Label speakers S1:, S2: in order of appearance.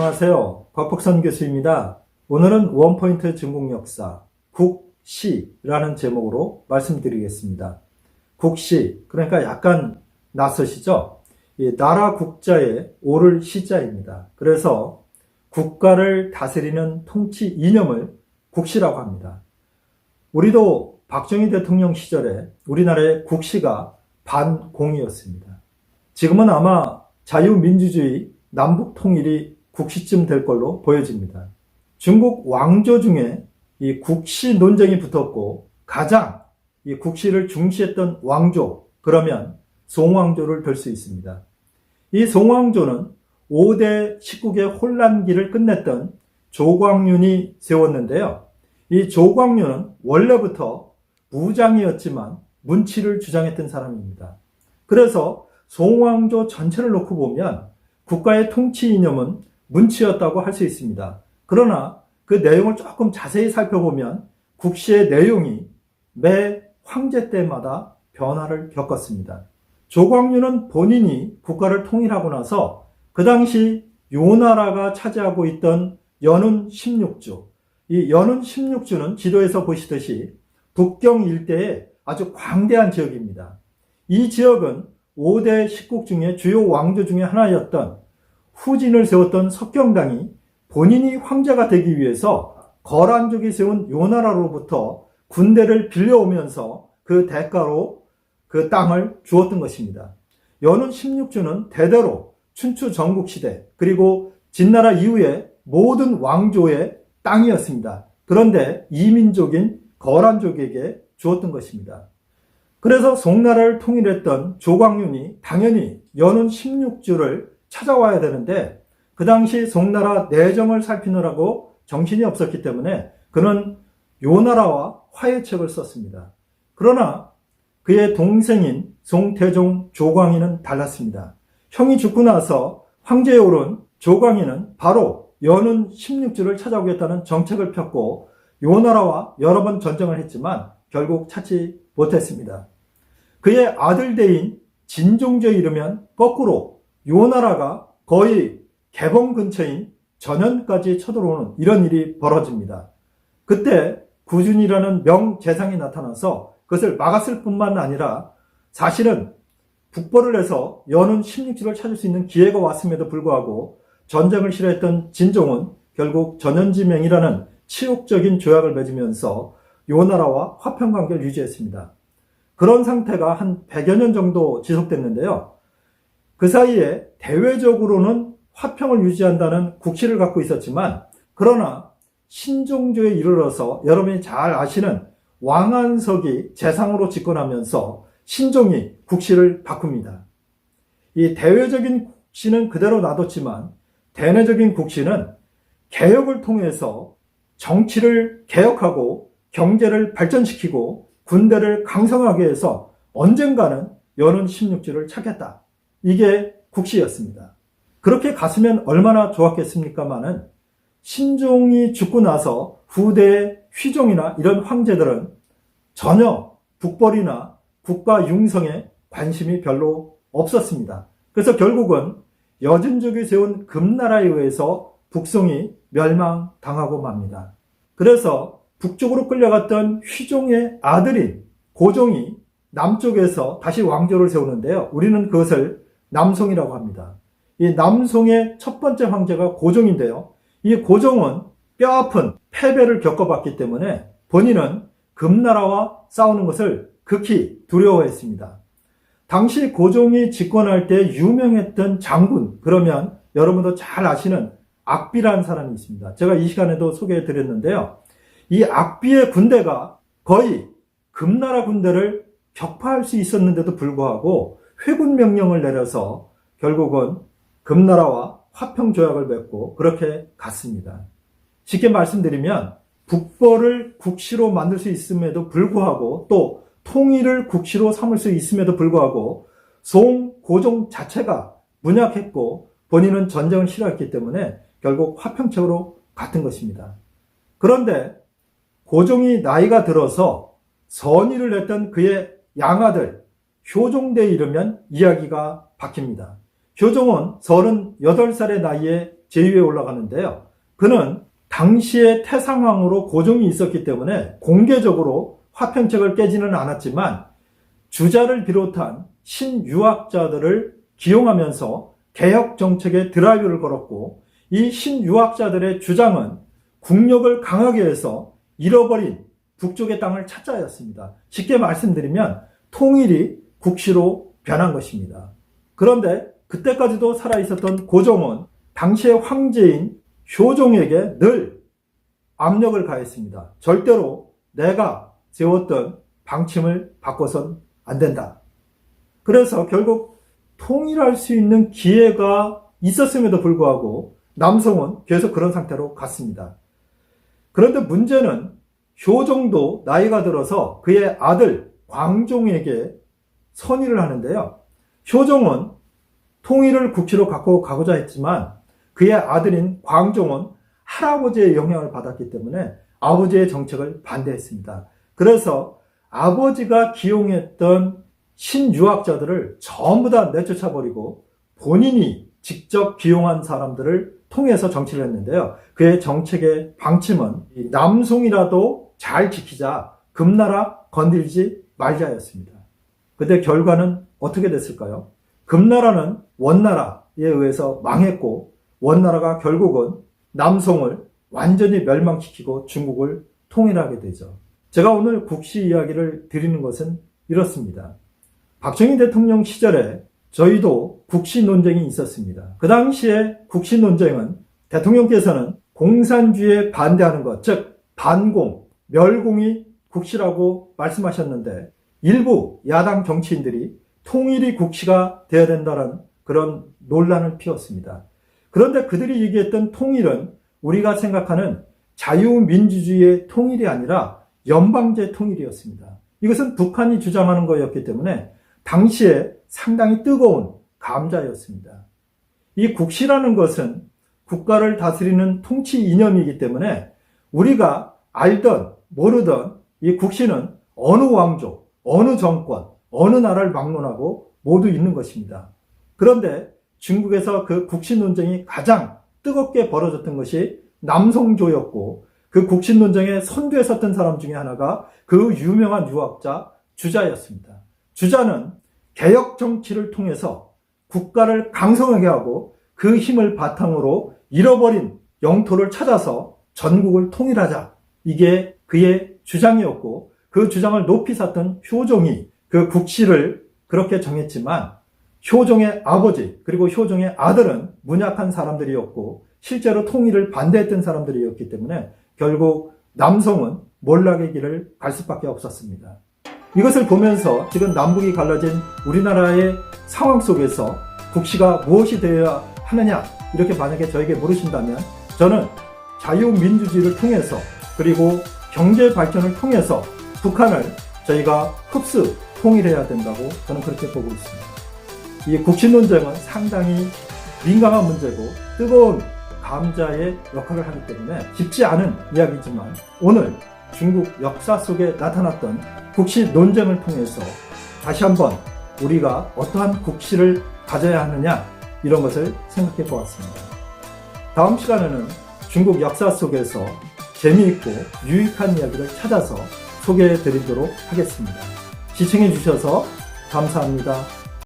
S1: 안녕하세요. 곽복선 교수입니다. 오늘은 원포인트 중국 역사 국시라는 제목으로 말씀드리겠습니다. 국시, 그러니까 약간 낯서시죠? 이 나라 국자에 오를 시자입니다. 그래서 국가를 다스리는 통치 이념을 국시라고 합니다. 우리도 박정희 대통령 시절에 우리나라의 국시가 반공이었습니다. 지금은 아마 자유민주주의 남북 통일이 국시쯤 될 걸로 보여집니다. 중국 왕조 중에 이 국시 논쟁이 붙었고 가장 이 국시를 중시했던 왕조, 그러면 송왕조를 들 수 있습니다. 이 송왕조는 5대 19개 혼란기를 끝냈던 조광윤이 세웠는데요. 이 조광윤은 원래부터 무장이었지만 문치를 주장했던 사람입니다. 그래서 송왕조 전체를 놓고 보면 국가의 통치 이념은 문치였다고 할 수 있습니다. 그러나 그 내용을 조금 자세히 살펴보면 국시의 내용이 매 황제 때마다 변화를 겪었습니다. 조광윤은 본인이 국가를 통일하고 나서 그 당시 요나라가 차지하고 있던 연운 16주, 이 연운 16주는 지도에서 보시듯이 북경 일대의 아주 광대한 지역입니다. 이 지역은 5대 10국 중에 주요 왕조 중에 하나였던 후진을 세웠던 석경당이 본인이 황제가 되기 위해서 거란족이 세운 요나라로부터 군대를 빌려오면서 그 대가로 그 땅을 주었던 것입니다. 연운 16주는 대대로 춘추 전국시대 그리고 진나라 이후에 모든 왕조의 땅이었습니다. 그런데 이민족인 거란족에게 주었던 것입니다. 그래서 송나라를 통일했던 조광윤이 당연히 연운 16주를 찾아와야 되는데 그 당시 송나라 내정을 살피느라고 정신이 없었기 때문에 그는 요나라와 화해책을 썼습니다. 그러나 그의 동생인 송태종 조광인은 달랐습니다. 형이 죽고 나서 황제에 오른 조광인은 바로 연운 16주를 찾아오겠다는 정책을 폈고 요나라와 여러 번 전쟁을 했지만 결국 찾지 못했습니다. 그의 아들대인 진종제에 이르면 거꾸로 요나라가 거의 개봉 근처인 전현까지 쳐들어오는 이런 일이 벌어집니다. 그때 구준이라는 명재상이 나타나서 그것을 막았을 뿐만 아니라 사실은 북벌을 해서 연운 16주를 찾을 수 있는 기회가 왔음에도 불구하고 전쟁을 싫어했던 진종은 결국 전현지명이라는 치욕적인 조약을 맺으면서 요나라와 화평관계를 유지했습니다. 그런 상태가 한 100여 년 정도 지속됐는데요. 그 사이에 대외적으로는 화평을 유지한다는 국시를 갖고 있었지만 그러나 신종조에 이르러서 여러분이 잘 아시는 왕안석이 재상으로 집권하면서 신종이 국시를 바꿉니다. 이 대외적인 국시는 그대로 놔뒀지만 대내적인 국시는 개혁을 통해서 정치를 개혁하고 경제를 발전시키고 군대를 강성하게 해서 언젠가는 연운 16주를 찾겠다. 이게 국시였습니다. 그렇게 갔으면 얼마나 좋았겠습니까마는 신종이 죽고 나서 후대의 휘종이나 이런 황제들은 전혀 북벌이나 국가 융성에 관심이 별로 없었습니다. 그래서 결국은 여진족이 세운 금나라에 의해서 북송이 멸망당하고 맙니다. 그래서 북쪽으로 끌려갔던 휘종의 아들인 고종이 남쪽에서 다시 왕조를 세우는데요. 우리는 그것을 남송이라고 합니다. 이 남송의 첫 번째 황제가 고종인데요. 이 고종은 뼈아픈 패배를 겪어봤기 때문에 본인은 금나라와 싸우는 것을 극히 두려워했습니다. 당시 고종이 집권할 때 유명했던 장군, 그러면 여러분도 잘 아시는 악비라는 사람이 있습니다. 제가 이 시간에도 소개해 드렸는데요. 이 악비의 군대가 거의 금나라 군대를 격파할 수 있었는데도 불구하고 회군 명령을 내려서 결국은 금나라와 화평조약을 맺고 그렇게 갔습니다. 쉽게 말씀드리면 북벌을 국시로 만들 수 있음에도 불구하고 또 통일을 국시로 삼을 수 있음에도 불구하고 송고종 자체가 문약했고 본인은 전쟁을 싫어했기 때문에 결국 화평책으로 갔던 것입니다. 그런데 고종이 나이가 들어서 선의를 했던 그의 양아들 효종대에 이르면 이야기가 바뀝니다. 효종은 38살의 나이에 제2에 올라가는데요. 그는 당시에 태상황으로 고종이 있었기 때문에 공개적으로 화평책을 깨지는 않았지만 주자를 비롯한 신유학자들을 기용하면서 개혁 정책에 드라이브를 걸었고, 이 신유학자들의 주장은 국력을 강하게 해서 잃어버린 북쪽의 땅을 찾자였습니다. 쉽게 말씀드리면 통일이 국시로 변한 것입니다. 그런데 그때까지도 살아있었던 고종은 당시의 황제인 효종에게 늘 압력을 가했습니다. 절대로 내가 세웠던 방침을 바꿔선 안 된다. 그래서 결국 통일할 수 있는 기회가 있었음에도 불구하고 남송은 계속 그런 상태로 갔습니다. 그런데 문제는 효종도 나이가 들어서 그의 아들 광종에게 선의를 하는데요. 효종은 통일을 국시로 갖고 가고자 했지만 그의 아들인 광종은 할아버지의 영향을 받았기 때문에 아버지의 정책을 반대했습니다. 그래서 아버지가 기용했던 신유학자들을 전부 다 내쫓아버리고 본인이 직접 기용한 사람들을 통해서 정치를 했는데요. 그의 정책의 방침은 남송이라도 잘 지키자, 금나라 건들지 말자였습니다. 근데 결과는 어떻게 됐을까요? 금나라는 원나라에 의해서 망했고, 원나라가 결국은 남송을 완전히 멸망시키고 중국을 통일하게 되죠. 제가 오늘 국시 이야기를 드리는 것은 이렇습니다. 박정희 대통령 시절에 저희도 국시 논쟁이 있었습니다. 그 당시에 국시 논쟁은 대통령께서는 공산주의에 반대하는 것, 즉 반공, 멸공이 국시라고 말씀하셨는데 일부 야당 정치인들이 통일이 국시가 되어야 된다는 그런 논란을 피웠습니다. 그런데 그들이 얘기했던 통일은 우리가 생각하는 자유민주주의의 통일이 아니라 연방제 통일이었습니다. 이것은 북한이 주장하는 거였기 때문에 당시에 상당히 뜨거운 감자였습니다. 이 국시라는 것은 국가를 다스리는 통치 이념이기 때문에 우리가 알던 모르던 이 국시는 어느 왕족, 어느 정권, 어느 나라를 막론하고 모두 있는 것입니다. 그런데 중국에서 그 국시 논쟁이 가장 뜨겁게 벌어졌던 것이 남송조였고, 그 국시 논쟁에 선두에 섰던 사람 중에 하나가 그 유명한 유학자 주자였습니다. 주자는 개혁 정치를 통해서 국가를 강성하게 하고 그 힘을 바탕으로 잃어버린 영토를 찾아서 전국을 통일하자, 이게 그의 주장이었고, 그 주장을 높이 샀던 효종이 그 국시를 그렇게 정했지만 효종의 아버지 그리고 효종의 아들은 문약한 사람들이었고 실제로 통일을 반대했던 사람들이었기 때문에 결국 남송은 몰락의 길을 갈 수밖에 없었습니다. 이것을 보면서 지금 남북이 갈라진 우리나라의 상황 속에서 국시가 무엇이 되어야 하느냐, 이렇게 만약에 저에게 물으신다면 저는 자유민주주의를 통해서 그리고 경제 발전을 통해서 북한을 저희가 흡수 통일해야 된다고 저는 그렇게 보고 있습니다. 이 국시 논쟁은 상당히 민감한 문제고 뜨거운 감자의 역할을 하기 때문에 쉽지 않은 이야기지만 오늘 중국 역사 속에 나타났던 국시 논쟁을 통해서 다시 한번 우리가 어떠한 국시를 가져야 하느냐, 이런 것을 생각해 보았습니다. 다음 시간에는 중국 역사 속에서 재미있고 유익한 이야기를 찾아서 소개해 드리도록 하겠습니다. 시청해 주셔서 감사합니다.